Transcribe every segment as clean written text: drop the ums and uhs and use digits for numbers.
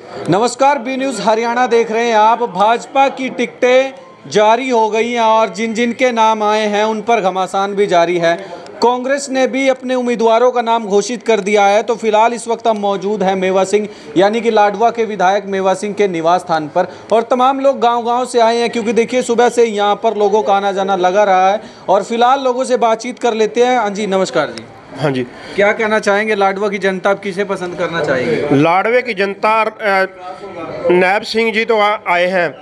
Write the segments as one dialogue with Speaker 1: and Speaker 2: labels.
Speaker 1: नमस्कार, B news Haryana देख रहे हैं आप। भाजपा की टिकटें जारी हो गई हैं और जिन जिन के नाम आए हैं उन पर घमासान भी जारी है। कांग्रेस ने भी अपने उम्मीदवारों का नाम घोषित कर दिया है। तो फिलहाल इस वक्त हम मौजूद हैं मेवा सिंह यानी कि लाडवा के विधायक मेवा सिंह के निवास स्थान पर, और तमाम लोग गांव-गांव से आए हैं क्योंकि देखिए सुबह से यहां पर लोगों का आना जाना लगा रहा है। और फिलहाल लोगों से बातचीत कर लेते हैं। हाँ जी, नमस्कार जी।
Speaker 2: हाँ जी,
Speaker 1: क्या कहना चाहेंगे? लाडवा की जनता अब किसे पसंद करना चाहेगी?
Speaker 2: लाडवे की जनता नैब सिंह जी तो आए हैं।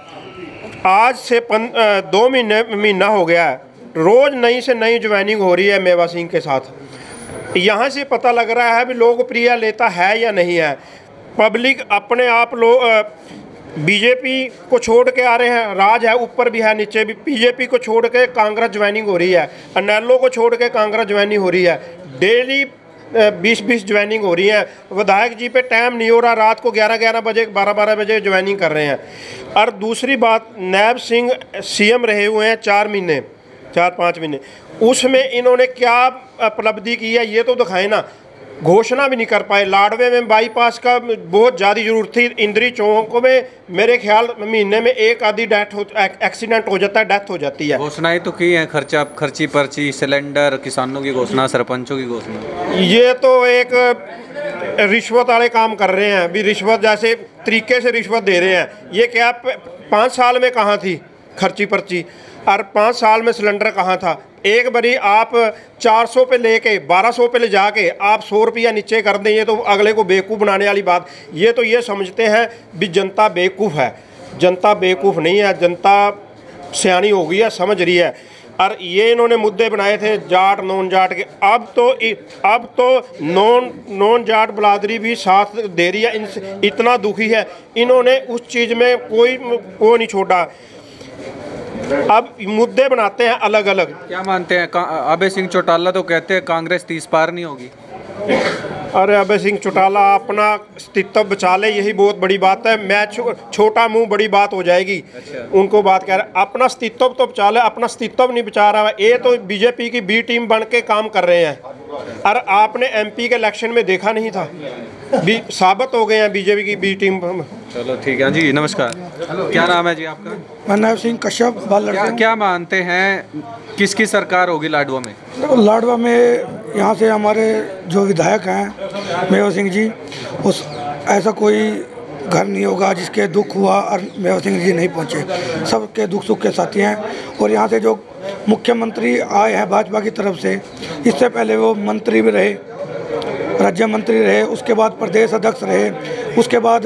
Speaker 2: आज से 2 महीना हो गया है, रोज़ नई से नई ज्वाइनिंग हो रही है मेवा सिंह के साथ। यहाँ से पता लग रहा है भी लोकप्रिय लेता है या नहीं है। पब्लिक अपने आप बीजेपी को छोड़ के आ रहे हैं। राज है, ऊपर भी है नीचे भी। बीजेपी को छोड़ के कांग्रेस ज्वाइनिंग हो रही है, अनेलो को छोड़ के कांग्रेस ज्वाइनिंग हो रही है। डेली 20-20 ज्वाइनिंग हो रही है। विधायक जी पे टाइम नहीं हो रहा, रात को 11-11 बजे 12-12 बजे ज्वाइनिंग कर रहे हैं। और दूसरी बात, नैब सिंह सीएम रहे हुए हैं 4-5 महीने, उसमें इन्होंने क्या उपलब्धि की है ये तो दिखाए ना। घोषणा भी नहीं कर पाए। लाडवे में बाईपास का बहुत ज़्यादा ज़रूरत थी। इंद्री चौक में मेरे ख्याल महीने में एक आधी एक्सीडेंट हो जाता है, डेथ हो जाती है।
Speaker 1: घोषणाएं तो की हैं, खर्ची पर्ची, सिलेंडर, किसानों की घोषणा, सरपंचों की घोषणा।
Speaker 2: ये तो एक रिश्वत वाले काम कर रहे हैं भी। रिश्वत जैसे तरीके से रिश्वत दे रहे हैं। ये क्या 5 साल में कहाँ थी खर्ची पर्ची, और 5 साल में सिलेंडर कहाँ था। एक बारी आप 400 पे लेके 1200 पे ले जाके आप 100 रुपया नीचे कर दें, ये तो अगले को बेवकूफ़ बनाने वाली बात। ये तो ये समझते हैं भी जनता बेवकूफ़ है। जनता बेवकूफ़ नहीं है, जनता सियानी हो गई है, समझ रही है। और ये इन्होंने मुद्दे बनाए थे जाट नॉन जाट के। अब तो नॉन जाट बलादरी भी साथ दे रही है। इतना दुखी है, इन्होंने उस चीज़ में कोई नहीं छोड़ा। अब मुद्दे बनाते हैं अलग अलग।
Speaker 1: क्या मानते हैं? अभय सिंह चौटाला तो कहते हैं कांग्रेस 30 पार नहीं होगी।
Speaker 2: अरे अभय सिंह चौटाला अपना अस्तित्व बचा ले, यही बहुत बड़ी बात है। मैं छोटा मुंह बड़ी बात हो जाएगी।
Speaker 1: अच्छा।
Speaker 2: उनको बात कह रहे, अपना अस्तित्व तो बचा ले। अपना अस्तित्व नहीं बचा रहा है। ये तो बीजेपी की बी टीम बन के काम कर रहे हैं। और आपने एमपी के इलेक्शन में देखा नहीं था, साबित हो गए हैं बीजेपी की बी टीम।
Speaker 1: चलो ठीक है जी, नमस्कार। क्या नाम है जी आपका?
Speaker 3: मनैब सिंह कश्यप।
Speaker 1: क्या मानते हैं किसकी सरकार होगी लाडवा में?
Speaker 3: लाडवा में यहाँ से हमारे जो विधायक हैं मेवा सिंह जी, उस ऐसा कोई घर नहीं होगा जिसके दुख हुआ और मेवा सिंह जी नहीं पहुँचे। सबके दुख सुख के साथी हैं। और यहाँ से जो मुख्यमंत्री आए हैं भाजपा की तरफ से, इससे पहले वो मंत्री भी रहे, राज्य मंत्री रहे, उसके बाद प्रदेश अध्यक्ष रहे, उसके बाद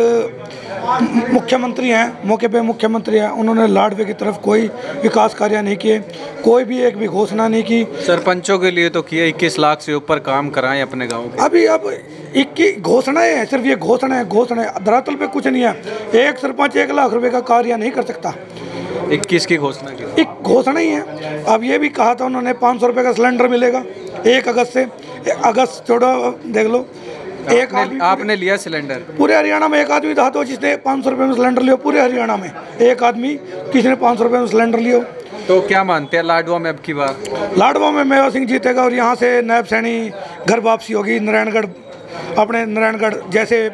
Speaker 3: मुख्यमंत्री हैं, मौके पे मुख्यमंत्री हैं। उन्होंने लाडवे की तरफ कोई विकास कार्य नहीं किए, कोई भी एक भी घोषणा नहीं की।
Speaker 1: सरपंचों के लिए तो किया, 21 लाख से ऊपर काम कराएं अपने गांव के।
Speaker 3: अभी अब 21 घोषणाएं हैं, सिर्फ ये घोषणाएं धरातल पे कुछ नहीं है। एक सरपंच 1 लाख रुपए का कार्य नहीं कर सकता।
Speaker 1: 21 की घोषणा की,
Speaker 3: एक घोषणा ही है। अब ये भी कहा था उन्होंने 500 रुपये का सिलेंडर मिलेगा 1 अगस्त से। अगस्त छोड़ो, देख लो।
Speaker 1: आपने लिया सिलेंडर? पूरे
Speaker 3: हरियाणा में एक आदमी था तो जिसने 500 रुपये में सिलेंडर लिया। पूरे हरियाणा में एक आदमी किसी ने 500 रुपये में सिलेंडर लिया।
Speaker 1: तो क्या मानते हैं लाडवा में अब की बार?
Speaker 3: लाडवा में मेवा सिंह जीतेगा और यहाँ से नैब सैनी घर वापसी होगी। नारायणगढ़, अपने नारायणगढ़ जैसे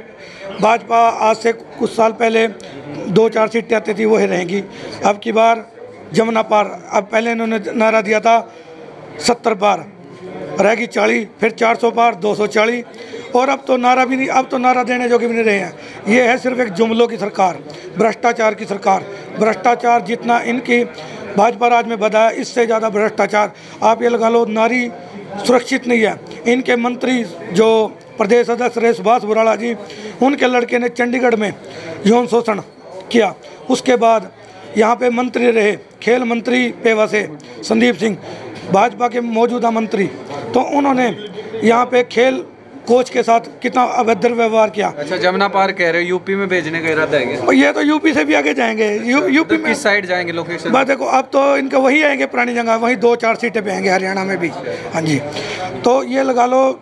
Speaker 3: भाजपा आज से कुछ साल पहले 2-4 सीटें आती थी वही रहेंगी। अब की बार जमुना पार। अब पहले इन्होंने नारा दिया था 70 पार, रहेगी 40, फिर 400 पार, 240। और अब तो नारा भी नहीं, अब तो नारा देने जो कि भी नहीं रहे हैं। ये है सिर्फ एक जुमलों की सरकार, भ्रष्टाचार की सरकार। भ्रष्टाचार जितना इनकी भाजपा राज में बढ़ा है, इससे ज़्यादा भ्रष्टाचार आप ये लगा लो। नारी सुरक्षित नहीं है। इनके मंत्री जो प्रदेश अध्यक्ष रहे सुभाष बुराड़ा जी, उनके लड़के ने चंडीगढ़ में यौन शोषण किया। उसके बाद यहाँ पे मंत्री रहे खेल मंत्री पेवा से संदीप सिंह, भाजपा के मौजूदा मंत्री, तो उन्होंने यहाँ पे खेल कोच के साथ कितना अभद्र व्यवहार किया।
Speaker 1: अच्छा, जमुना पार कह रहे हो, यूपी में भेजने का इरादा है?
Speaker 3: और ये तो यूपी से भी आगे जाएंगे। यूपी
Speaker 1: तो किस साइड जाएंगे लोकेशन?
Speaker 3: बात देखो, अब तो इनके वही आएंगे पुरानी जगह, वही 2-4 सीटें पे आएंगे हरियाणा में भी। हाँ जी, तो ये लगा लो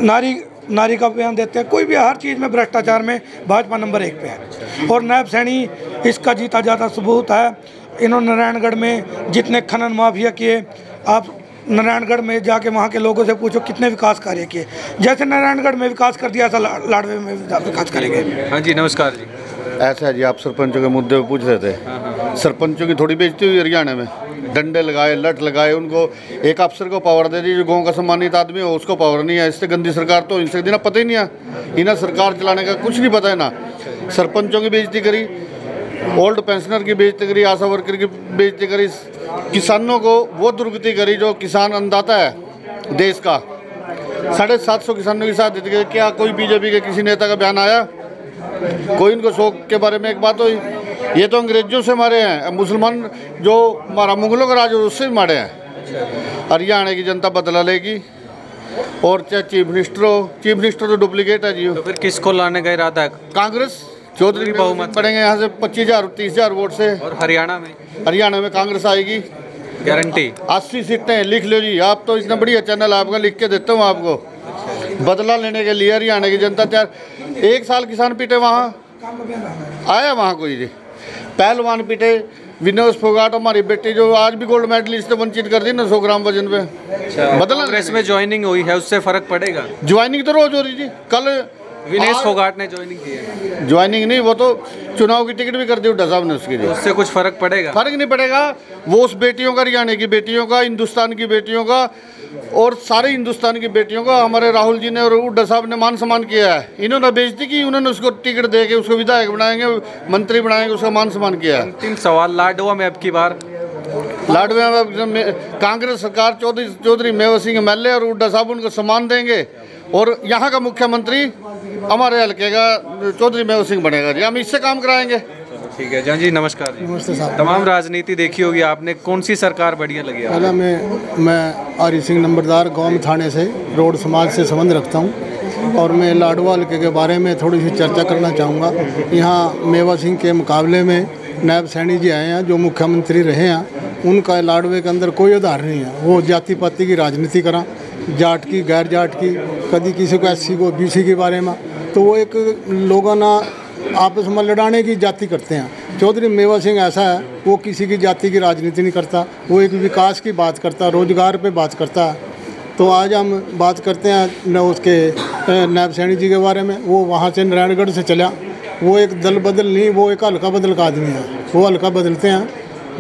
Speaker 3: नारी का बयान देते हैं। कोई भी हर चीज़ में भ्रष्टाचार में भाजपा नंबर 1 पे है। और नैब सैनी इसका जीता जाता सबूत है। इन्होंने नारायणगढ़ में जितने खनन माफिया किए, आप नारायणगढ़ में जाके वहाँ के लोगों से पूछो कितने विकास कार्य किए। जैसे नारायणगढ़ में विकास कर दिया ऐसा लाडवे में विकास करेंगे।
Speaker 1: हाँ जी, नमस्कार जी।
Speaker 4: ऐसा है जी, आप सरपंचों के मुद्दे पे पूछ रहे थे। सरपंचों की थोड़ी बेइज्जती हुई हरियाणा में, डंडे लगाए, लठ लगाए उनको। एक अफसर को पावर दे दी, जो गाँव का सम्मानित आदमी हो उसको पावर नहीं है। इससे गंदी सरकार तो इनसे देना पता ही नहीं है, इन्हें सरकार चलाने का कुछ नहीं पता है ना। सरपंचों की बेइज्जती करी, ओल्ड पेंशनर की बेइज्जती करी, आशा वर्कर की बेइज्जती करी, किसानों को वो दुर्गति करी जो किसान अन्नदाता है देश का। 750 किसानों की साथ दी। क्या कोई बीजेपी के किसी नेता का बयान आया? कोई इनको शौक के बारे में एक बात हुई? ये तो अंग्रेजों से मारे हैं, मुसलमान जो हमारा मुगलों का राज उससे भी मारे हैं। हरियाणा की जनता बदला लेगी। और चाहे चीफ मिनिस्टर तो डुप्लीकेट है जी।
Speaker 1: तो फिर किसको लाने का इरादा है?
Speaker 4: कांग्रेस चौधरी बहुमत पड़ेंगे यहाँ से 25,000-30,000 वोट से।
Speaker 1: और हरियाणा में
Speaker 4: कांग्रेस आएगी
Speaker 1: गारंटी।
Speaker 4: 80 सीटें लिख लो जी। आप तो इतना बढ़िया चैनल आपका, लिख के देता हूँ आपको। बदला लेने के लिए हरियाणा की जनता तैयार। 1 साल किसान पीटे, वहाँ आया वहाँ कोई जी पहलवान पीटे। विनोद फोगाट हमारी बेटी जो आज भी गोल्ड मेडलिस्ट वंचित कर दी ना 100 ग्राम वजन पे। बदला
Speaker 1: कांग्रेस में ज्वाइनिंग हुई है, उससे फर्क पड़ेगा?
Speaker 4: ज्वाइनिंग तो रोज हो रही जी। कल
Speaker 1: विनेश फोगाट ने ज्वाइनिंग की है।
Speaker 4: ज्वाइनिंग नहीं, वो तो चुनाव की टिकट भी कर दी हुड्डा साहब ने उसकी।
Speaker 1: उससे कुछ फर्क पड़ेगा?
Speaker 4: फर्क नहीं पड़ेगा। वो उस बेटियों का, हरियाणा की बेटियों का, हिंदुस्तान की बेटियों का और सारे हिंदुस्तान की बेटियों का हमारे राहुल जी ने और हुड्डा साहब ने मान सम्मान किया है। इन्होंने बेइज्जती की, उन्होंने उसको टिकट दे के उसको विधायक बनाएंगे, मंत्री बनाएंगे, उसका मान सम्मान किया है।
Speaker 1: अंतिम सवाल, लाडवा में अब की बार
Speaker 4: लाडवा में कांग्रेस सरकार, चौधरी मेवा सिंह MLA और हुड्डा साहब उनको सम्मान देंगे। और यहाँ का मुख्यमंत्री हमारे हल्के का चौधरी मेवा सिंह बनेगा जी। हम इससे काम कराएंगे।
Speaker 1: ठीक है जी, नमस्कार जी।
Speaker 5: नमस्ते साहब।
Speaker 1: तमाम राजनीति देखी होगी आपने, कौन सी सरकार बढ़िया लगी आपको?
Speaker 5: पहला मैं आरी सिंह नंबरदार गाँव थाने से रोड समाज से संबंध रखता हूँ और मैं लाडवा हल्के के बारे में थोड़ी सी चर्चा करना चाहूँगा। यहाँ मेवा सिंह के मुकाबले में नायब सैनी जी आए हैं जो मुख्यमंत्री रहे हैं। उनका लाडवे के अंदर कोई आधार नहीं है। वो जाति पाति की राजनीति करा, जाट की गैर जाट की, कभी किसी को SC को BC के बारे में, तो वो एक लोगों ना आपस में लड़ाने की जाति करते हैं। चौधरी मेवा सिंह ऐसा है, वो किसी की जाति की राजनीति नहीं करता, वो एक विकास की बात करता, रोजगार पे बात करता है। तो आज हम बात करते हैं न उसके नायब सैनी जी के बारे में। वो वहाँ से नारायणगढ़ से चला, वो एक दल बदल नहीं, वो एक हल्का बदल का आदमी है। वो हल्का बदलते हैं,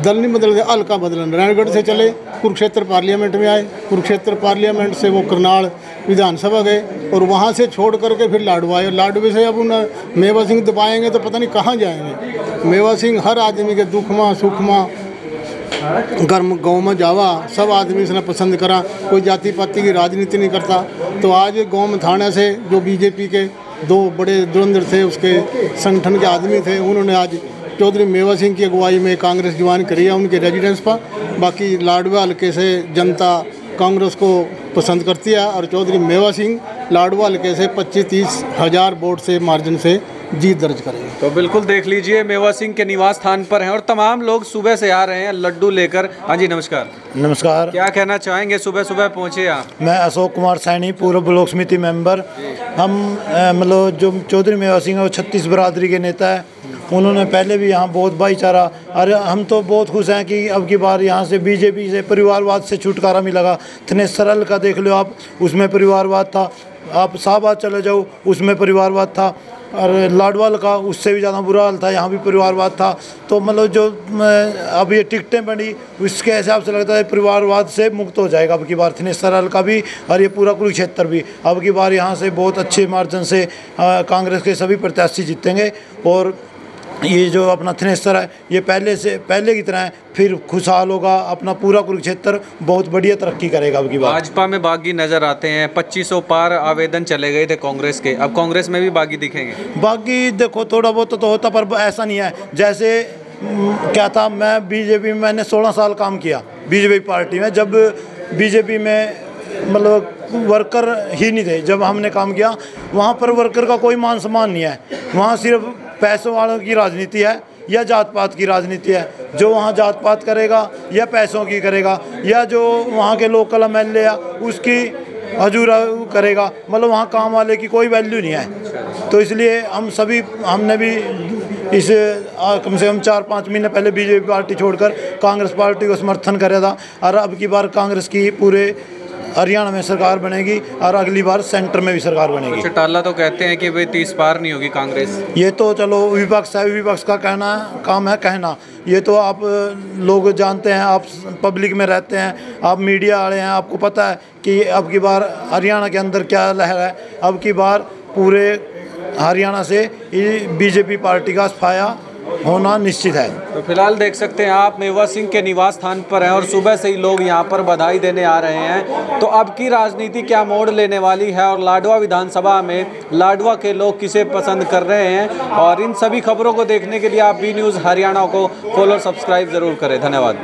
Speaker 5: दल नहीं बदलते, हल्का बदल। नारायणगढ़ से चले, कुरुक्षेत्र पार्लियामेंट में आए, कुरुक्षेत्र पार्लियामेंट से वो करनाल विधानसभा गए और वहाँ से छोड़ करके फिर लाडवा आए। लाडवे से अब उन्हें मेवा सिंह दबाएंगे तो पता नहीं कहाँ जाएंगे। मेवा सिंह हर आदमी के दुख में सुख में गर्म गाँव में जावा, सब आदमी इसने पसंद करा, कोई जाति पाति की राजनीति नहीं करता। तो आज गाँव में थाने से जो BJP के 2 बड़े धुरंधर थे, उसके संगठन के आदमी थे, उन्होंने आज चौधरी मेवा सिंह की अगुवाई में कांग्रेस ज्वाइन करी है उनके रेजिडेंस पर। बाकी लाडवा हल्के से जनता कांग्रेस को पसंद करती है और चौधरी मेवा सिंह लाडवा हल्के से 25-30 हज़ार वोट से मार्जिन से जीत दर्ज करेंगे।
Speaker 1: तो बिल्कुल देख लीजिए, मेवा सिंह के निवास स्थान पर हैं और तमाम लोग सुबह से आ रहे हैं लड्डू लेकर। हाँ जी, नमस्कार।
Speaker 6: नमस्कार।
Speaker 1: क्या कहना चाहेंगे? सुबह सुबह पहुँचे आप।
Speaker 6: मैं अशोक कुमार सैनी, पूर्व ब्लॉक समिति मेंबर। हम मतलब जो चौधरी मेवा सिंह है वो 36 बरादरी के नेता है। उन्होंने पहले भी यहाँ बहुत भाईचारा, और हम तो बहुत खुश हैं कि अब की बार यहाँ से BJP से परिवारवाद से छुटकारा मिलेगा। थनेसर हल्का देख लो आप, उसमें परिवारवाद था। आप शाहबाद चले जाओ, उसमें परिवारवाद था। और लाडवाल का उससे भी ज़्यादा बुरा हाल था, यहाँ भी परिवारवाद था। तो मतलब जो अब ये टिकटें बनी उसके हिसाब से लगता है परिवारवाद से मुक्त हो जाएगा अब की बार थनेसर हल्का भी और ये पूरा कुरुक्षेत्र भी। अब की बार यहाँ से बहुत अच्छे मार्जिन से कांग्रेस के सभी प्रत्याशी जीतेंगे और ये जो अपना थनेसर है ये पहले की तरह है, फिर खुशहाल होगा। अपना पूरा कुरुक्षेत्र बहुत बढ़िया तरक्की करेगा अब की बार।
Speaker 1: भाजपा में बागी नजर आते हैं, 2500 पार आवेदन चले गए थे कांग्रेस के, अब कांग्रेस में भी बागी दिखेंगे।
Speaker 6: बाकी देखो थोड़ा बहुत तो होता, पर ऐसा नहीं है। जैसे क्या था, मैं BJP में मैंने 16 साल काम किया BJP पार्टी में, जब BJP में मतलब वर्कर ही नहीं थे। जब हमने काम किया वहाँ पर वर्कर का कोई मान सम्मान नहीं है। वहाँ सिर्फ पैसों वालों की राजनीति है या जात पात की राजनीति है। जो वहाँ जात पात करेगा या पैसों की करेगा या जो वहाँ के लोकल MLA है उसकी हजूरा करेगा, मतलब वहाँ काम वाले की कोई वैल्यू नहीं है। तो इसलिए हमने भी इस कम से कम 4-5 महीने पहले बीजेपी पार्टी छोड़कर कांग्रेस पार्टी को समर्थन करा था, और अब की बार कांग्रेस की पूरे हरियाणा में सरकार बनेगी और अगली बार सेंटर में भी सरकार बनेगी।
Speaker 1: चौटाला तो कहते हैं कि भाई 30 पार नहीं होगी कांग्रेस।
Speaker 6: ये तो चलो विपक्ष है, विपक्ष का कहना काम है कहना, ये तो आप लोग जानते हैं, आप पब्लिक में रहते हैं, आप मीडिया वाले हैं, आपको पता है कि अब की बार हरियाणा के अंदर क्या लहर है। अब की बार पूरे हरियाणा से बीजेपी पार्टी का सफाया होना निश्चित है।
Speaker 1: तो फिलहाल देख सकते हैं आप मेवा सिंह के निवास स्थान पर हैं और सुबह से ही लोग यहां पर बधाई देने आ रहे हैं। तो अब की राजनीति क्या मोड़ लेने वाली है और लाडवा विधानसभा में लाडवा के लोग किसे पसंद कर रहे हैं, और इन सभी खबरों को देखने के लिए आप बी न्यूज़ हरियाणा को फॉलो सब्सक्राइब ज़रूर करें। धन्यवाद।